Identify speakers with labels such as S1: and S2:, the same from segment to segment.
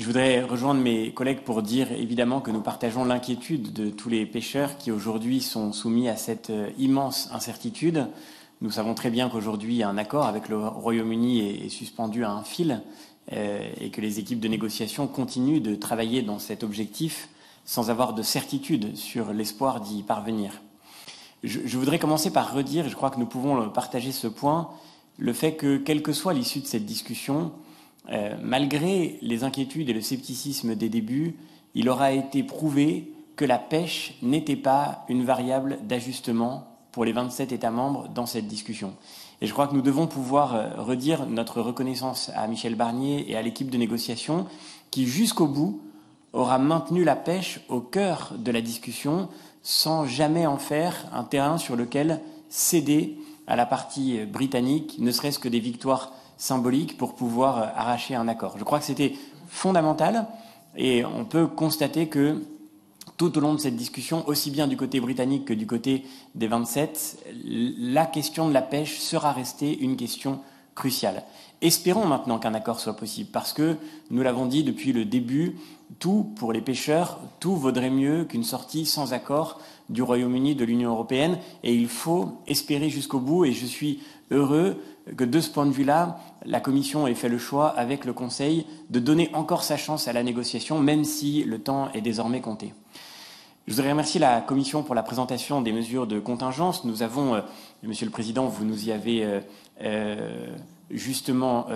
S1: Je voudrais rejoindre mes collègues pour dire évidemment que nous partageons l'inquiétude de tous les pêcheurs qui aujourd'hui sont soumis à cette immense incertitude. Nous savons très bien qu'aujourd'hui un accord avec le Royaume-Uni est suspendu à un fil et que les équipes de négociation continuent de travailler dans cet objectif sans avoir de certitude sur l'espoir d'y parvenir. Je voudrais commencer par redire, et je crois que nous pouvons partager ce point, le fait que, quelle que soit l'issue de cette discussion, malgré les inquiétudes et le scepticisme des débuts, il aura été prouvé que la pêche n'était pas une variable d'ajustement pour les 27 États membres dans cette discussion. Et je crois que nous devons pouvoir redire notre reconnaissance à Michel Barnier et à l'équipe de négociation qui, jusqu'au bout, aura maintenu la pêche au cœur de la discussion sans jamais en faire un terrain sur lequel céder à la partie britannique, ne serait-ce que des victoires symboliques pour pouvoir arracher un accord. Je crois que c'était fondamental et on peut constater que tout au long de cette discussion, aussi bien du côté britannique que du côté des 27, la question de la pêche sera restée une question cruciale. Espérons maintenant qu'un accord soit possible, parce que, nous l'avons dit depuis le début, tout, pour les pêcheurs, tout vaudrait mieux qu'une sortie sans accord du Royaume-Uni de l'Union européenne, et il faut espérer jusqu'au bout, et je suis heureux que de ce point de vue-là, la Commission ait fait le choix, avec le Conseil, de donner encore sa chance à la négociation, même si le temps est désormais compté. Je voudrais remercier la Commission pour la présentation des mesures de contingence. Nous avons, Monsieur le Président, vous nous y avez justement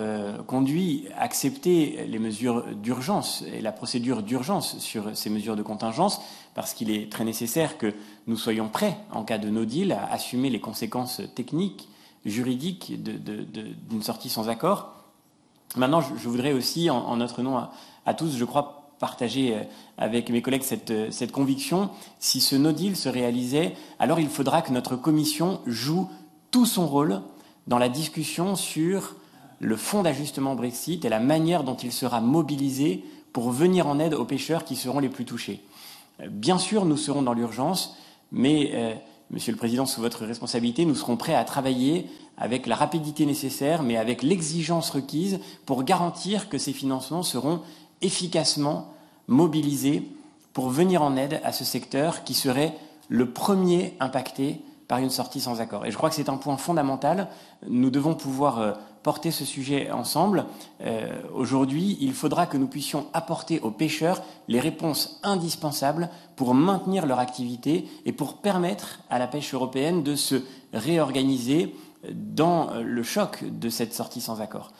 S1: conduit, accepté les mesures d'urgence et la procédure d'urgence sur ces mesures de contingence, parce qu'il est très nécessaire que nous soyons prêts, en cas de no deal, à assumer les conséquences techniques, juridiques d'une sortie sans accord. Maintenant, je voudrais aussi, en notre nom à tous, je crois, partager avec mes collègues cette conviction. Si ce no deal se réalisait, alors il faudra que notre commission joue tout son rôle dans la discussion sur le fonds d'ajustement Brexit et la manière dont il sera mobilisé pour venir en aide aux pêcheurs qui seront les plus touchés. Bien sûr, nous serons dans l'urgence, mais, Monsieur le Président, sous votre responsabilité, nous serons prêts à travailler avec la rapidité nécessaire, mais avec l'exigence requise pour garantir que ces financements seront efficacement mobilisés pour venir en aide à ce secteur qui serait le premier impacté par une sortie sans accord. Et je crois que c'est un point fondamental. Nous devons pouvoir porter ce sujet ensemble. Aujourd'hui, il faudra que nous puissions apporter aux pêcheurs les réponses indispensables pour maintenir leur activité et pour permettre à la pêche européenne de se réorganiser dans le choc de cette sortie sans accord.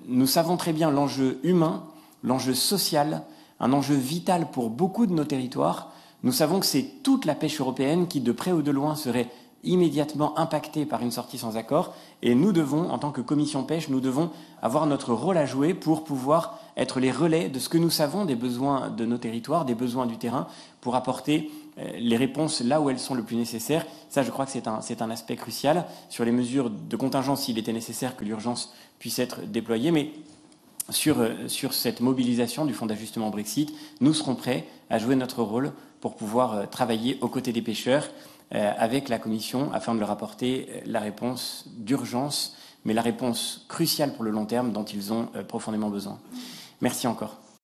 S1: Nous savons très bien l'enjeu humain, l'enjeu social, un enjeu vital pour beaucoup de nos territoires. Nous savons que c'est toute la pêche européenne qui, de près ou de loin, serait immédiatement impactée par une sortie sans accord. Et nous devons, en tant que commission pêche, nous devons avoir notre rôle à jouer pour pouvoir être les relais de ce que nous savons des besoins de nos territoires, des besoins du terrain, pour apporter les réponses là où elles sont le plus nécessaires. Ça, je crois que c'est un aspect crucial. Sur les mesures de contingence, il était nécessaire que l'urgence puisse être déployée, mais sur cette mobilisation du fonds d'ajustement Brexit, nous serons prêts à jouer notre rôle pour pouvoir travailler aux côtés des pêcheurs avec la Commission afin de leur apporter la réponse d'urgence, mais la réponse cruciale pour le long terme dont ils ont profondément besoin. Merci encore.